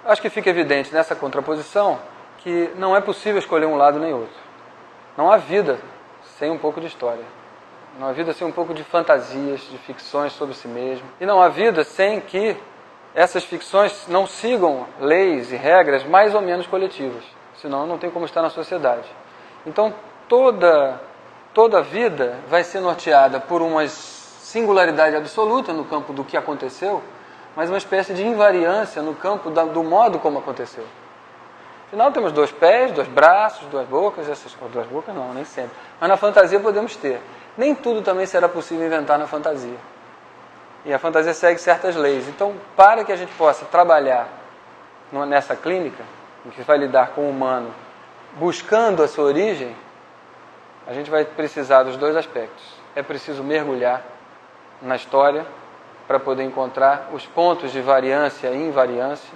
Acho que fica evidente nessa contraposição que não é possível escolher um lado nem outro. Não há vida sem um pouco de história. Não há vida sem um pouco de fantasias, de ficções sobre si mesmo. E não há vida sem que essas ficções não sigam leis e regras mais ou menos coletivas. Senão não tem como estar na sociedade. Então toda a vida vai ser norteada por uma singularidade absoluta no campo do que aconteceu, mas uma espécie de invariância no campo do modo como aconteceu. Afinal, temos 2 pés, 2 braços, 2 bocas, essas 2 bocas não, nem sempre. Mas na fantasia podemos ter. Nem tudo também será possível inventar na fantasia. E a fantasia segue certas leis. Então, para que a gente possa trabalhar nessa clínica, em que vai lidar com o humano, buscando a sua origem, a gente vai precisar dos 2 aspectos. É preciso mergulhar na história para poder encontrar os pontos de variância e invariância.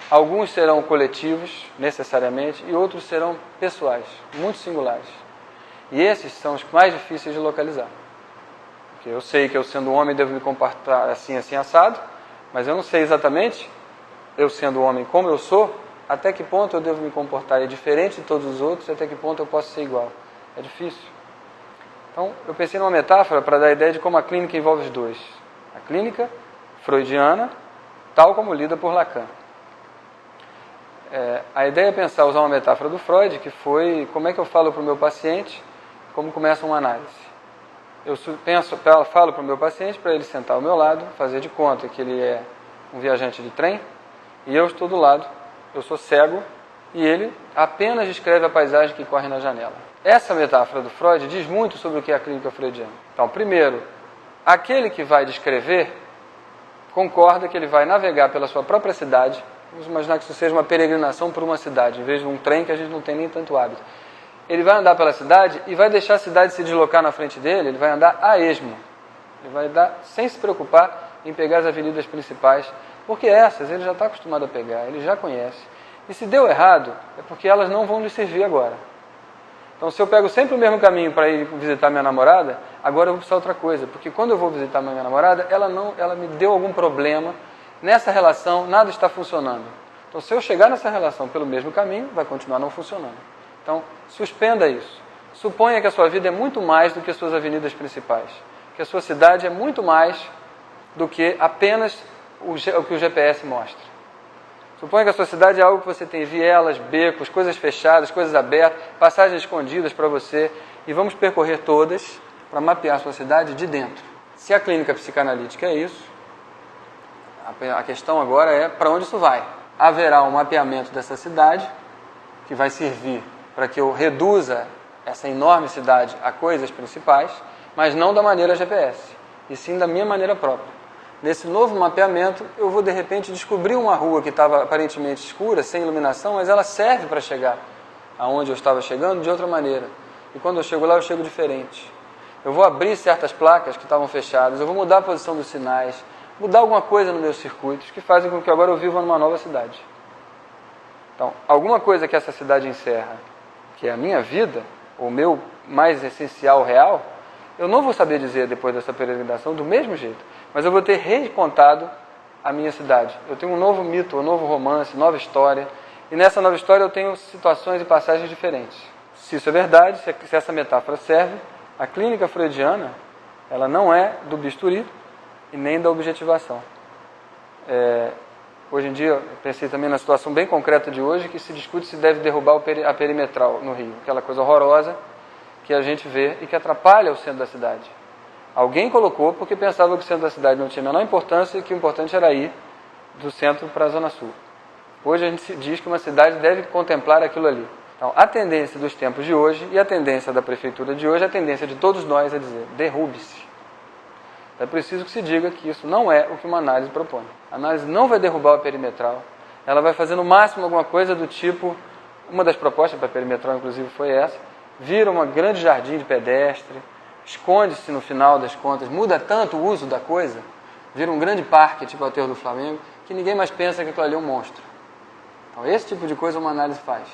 Alguns serão coletivos, necessariamente, e outros serão pessoais, muito singulares. E esses são os mais difíceis de localizar. Porque eu sei que eu, sendo homem, devo me comportar assim, assim, assado, mas eu não sei exatamente, eu sendo homem como eu sou, até que ponto eu devo me comportar diferente de todos os outros, até que ponto eu posso ser igual. É difícil. Então, eu pensei numa metáfora para dar a ideia de como a clínica envolve os 2. A clínica freudiana, tal como lida por Lacan. A ideia é usar uma metáfora do Freud, que foi como é que eu falo para o meu paciente, como começa uma análise. Eu falo para o meu paciente para ele sentar ao meu lado, fazer de conta que ele é um viajante de trem, e eu estou do lado, eu sou cego, e ele apenas descreve a paisagem que corre na janela. Essa metáfora do Freud diz muito sobre o que é a clínica freudiana. Então, primeiro, aquele que vai descrever concorda que ele vai navegar pela sua própria cidade. Vamos imaginar que isso seja uma peregrinação por uma cidade, em vez de um trem que a gente não tem nem tanto hábito. Ele vai andar pela cidade e vai deixar a cidade se deslocar na frente dele, ele vai andar a esmo. Ele vai andar sem se preocupar em pegar as avenidas principais, porque essas ele já está acostumado a pegar, ele já conhece. E se deu errado, é porque elas não vão lhe servir agora. Então, se eu pego sempre o mesmo caminho para ir visitar minha namorada, agora eu vou precisar outra coisa, porque quando eu vou visitar minha namorada, ela me deu algum problema, nessa relação nada está funcionando. Então, se eu chegar nessa relação pelo mesmo caminho, vai continuar não funcionando. Então, suspenda isso. Suponha que a sua vida é muito mais do que as suas avenidas principais, que a sua cidade é muito mais do que apenas o que o GPS mostra. Suponha que a sua cidade é algo que você tem vielas, becos, coisas fechadas, coisas abertas, passagens escondidas para você, e vamos percorrer todas para mapear a sua cidade de dentro. Se a clínica psicanalítica é isso, a questão agora é para onde isso vai. Haverá um mapeamento dessa cidade que vai servir para que eu reduza essa enorme cidade a coisas principais, mas não da maneira GPS, e sim da minha maneira própria. Nesse novo mapeamento, eu vou de repente descobrir uma rua que estava aparentemente escura, sem iluminação, mas ela serve para chegar aonde eu estava chegando de outra maneira. E quando eu chego lá, eu chego diferente. Eu vou abrir certas placas que estavam fechadas, eu vou mudar a posição dos sinais, mudar alguma coisa nos meus circuitos, que fazem com que agora eu viva numa nova cidade. Então, alguma coisa que essa cidade encerra, que é a minha vida, o meu mais essencial, real, eu não vou saber dizer depois dessa peregrinação do mesmo jeito, mas eu vou ter recontado a minha cidade. Eu tenho um novo mito, um novo romance, nova história, e nessa nova história eu tenho situações e passagens diferentes. Se isso é verdade, se essa metáfora serve, a clínica freudiana, ela não é do bisturi e nem da objetivação. Hoje em dia, eu pensei também na situação bem concreta de hoje, que se discute se deve derrubar a perimetral no Rio, aquela coisa horrorosa que a gente vê e que atrapalha o centro da cidade. Alguém colocou porque pensava que o centro da cidade não tinha a menor importância e que o importante era ir do centro para a zona sul. Hoje a gente diz que uma cidade deve contemplar aquilo ali. Então, a tendência dos tempos de hoje e a tendência da prefeitura de hoje, a tendência de todos nós é dizer, derrube-se. É preciso que se diga que isso não é o que uma análise propõe. A análise não vai derrubar a perimetral, ela vai fazer no máximo alguma coisa do tipo, uma das propostas para a perimetral inclusive foi essa, vira um grande jardim de pedestre, esconde-se no final das contas, muda tanto o uso da coisa, vira um grande parque tipo o Aterro do Flamengo, que ninguém mais pensa que aquilo ali é um monstro. Então esse tipo de coisa uma análise faz.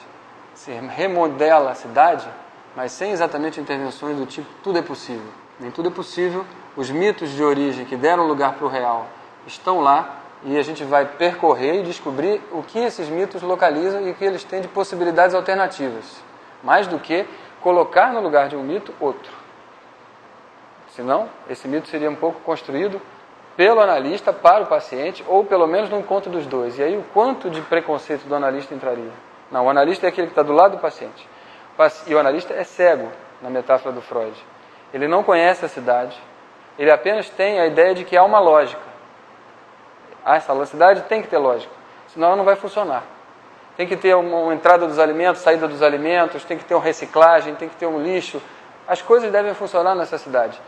Se remodela a cidade, mas sem exatamente intervenções do tipo tudo é possível. Nem tudo é possível, os mitos de origem que deram lugar para o real estão lá, E a gente vai percorrer e descobrir o que esses mitos localizam e o que eles têm de possibilidades alternativas, mais do que colocar no lugar de um mito outro. Senão, esse mito seria um pouco construído pelo analista para o paciente, ou pelo menos no encontro dos dois. E aí o quanto de preconceito do analista entraria? Não, o analista é aquele que está do lado do paciente. E o analista é cego, na metáfora do Freud. Ele não conhece a cidade, ele apenas tem a ideia de que há uma lógica. Essa cidade tem que ter lógica, senão ela não vai funcionar. Tem que ter uma entrada dos alimentos, saída dos alimentos, tem que ter uma reciclagem, tem que ter um lixo. As coisas devem funcionar nessa cidade.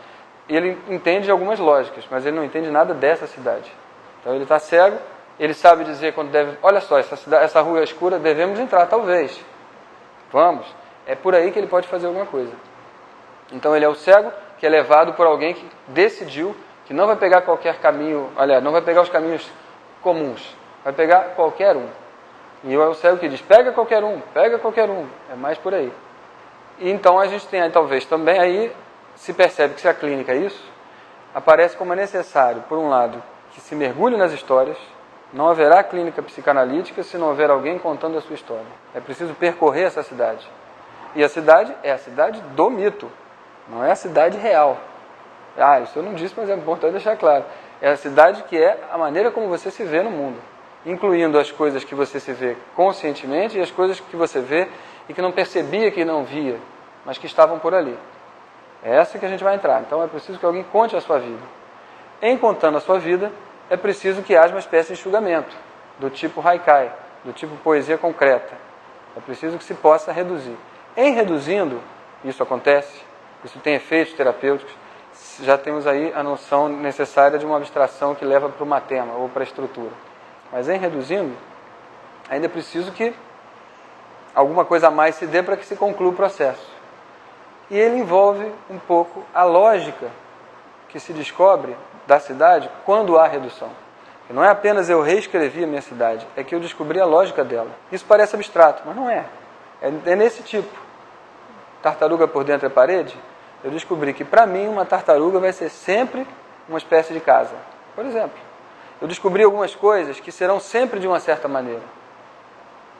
E ele entende algumas lógicas, mas ele não entende nada dessa cidade. Então ele está cego, ele sabe dizer quando deve... Olha só, essa rua é escura, devemos entrar, talvez. Vamos. É por aí que ele pode fazer alguma coisa. Então ele é o cego que é levado por alguém que decidiu que não vai pegar qualquer caminho, aliás, não vai pegar os caminhos comuns, vai pegar qualquer um. E é o cego que diz, pega qualquer um, é mais por aí. E então a gente tem aí, talvez também, aí se percebe que se a clínica é isso, aparece como é necessário, por um lado, que se mergulhe nas histórias, não haverá clínica psicanalítica se não houver alguém contando a sua história. É preciso percorrer essa cidade. E a cidade é a cidade do mito, não é a cidade real. Isso eu não disse, mas é importante deixar claro. É a cidade que é a maneira como você se vê no mundo, incluindo as coisas que você se vê conscientemente e as coisas que você vê e que não percebia que não via, mas que estavam por ali. É essa que a gente vai entrar. Então é preciso que alguém conte a sua vida. Em contando a sua vida, é preciso que haja uma espécie de enxugamento, do tipo haikai, do tipo poesia concreta. É preciso que se possa reduzir. Em reduzindo, isso acontece, isso tem efeitos terapêuticos, já temos aí a noção necessária de uma abstração que leva para o matema ou para a estrutura. Mas em reduzindo, ainda é preciso que alguma coisa a mais se dê para que se conclua o processo. E ele envolve um pouco a lógica que se descobre da cidade quando há redução. E não é apenas eu reescrevi a minha cidade, é que eu descobri a lógica dela. Isso parece abstrato, mas não é. É nesse tipo. Tartaruga por dentro é parede. Eu descobri que para mim uma tartaruga vai ser sempre uma espécie de casa. Por exemplo, eu descobri algumas coisas que serão sempre de uma certa maneira.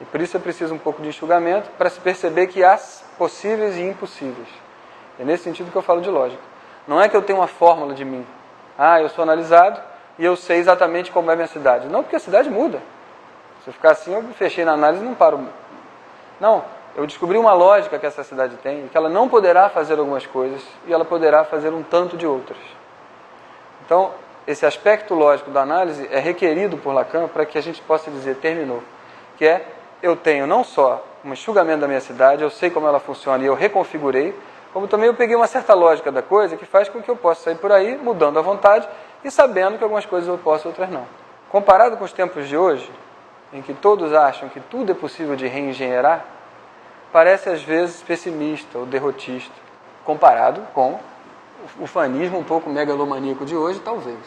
E por isso é preciso um pouco de enxugamento para se perceber que há possíveis e impossíveis. É nesse sentido que eu falo de lógica. Não é que eu tenho uma fórmula de mim. Eu sou analisado e eu sei exatamente como é a minha cidade. Não, porque a cidade muda. Se eu ficar assim, eu fechei na análise e não paro. Não, eu descobri uma lógica que essa cidade tem, que ela não poderá fazer algumas coisas e ela poderá fazer um tanto de outras. Então, esse aspecto lógico da análise é requerido por Lacan para que a gente possa dizer, terminou, que é, eu tenho não só um enxugamento da minha cidade, eu sei como ela funciona e eu reconfigurei, como também eu peguei uma certa lógica da coisa que faz com que eu possa sair por aí, mudando à vontade e sabendo que algumas coisas eu posso e outras não. Comparado com os tempos de hoje, em que todos acham que tudo é possível de reengenheirar, parece às vezes pessimista ou derrotista, comparado com o fanismo um pouco megalomaníaco de hoje, talvez.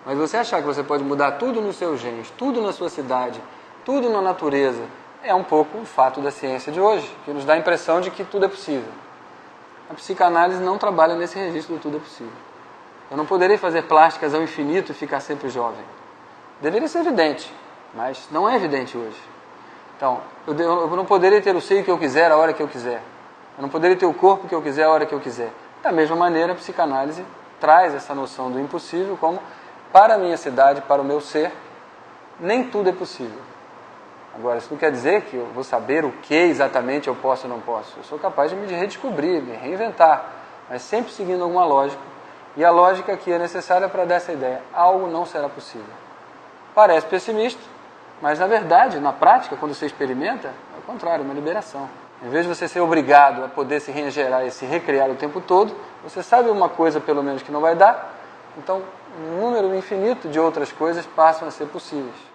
Mas você achar que você pode mudar tudo nos seus genes, tudo na sua cidade, tudo na natureza, é um pouco o fato da ciência de hoje, que nos dá a impressão de que tudo é possível. A psicanálise não trabalha nesse registro do tudo é possível. Eu não poderei fazer plásticas ao infinito e ficar sempre jovem. Deveria ser evidente, mas não é evidente hoje. Então, eu não poderia ter o seio que eu quiser a hora que eu quiser. Eu não poderia ter o corpo que eu quiser a hora que eu quiser. Da mesma maneira, a psicanálise traz essa noção do impossível como, para a minha cidade, para o meu ser, nem tudo é possível. Agora, isso não quer dizer que eu vou saber o que exatamente eu posso ou não posso. Eu sou capaz de me redescobrir, me reinventar, mas sempre seguindo alguma lógica. E a lógica aqui é necessária para dar essa ideia. Algo não será possível. Parece pessimista, mas na verdade, na prática, quando você experimenta, é o contrário, é uma liberação. Em vez de você ser obrigado a poder se regenerar e se recriar o tempo todo, você sabe uma coisa pelo menos que não vai dar, então um número infinito de outras coisas passam a ser possíveis.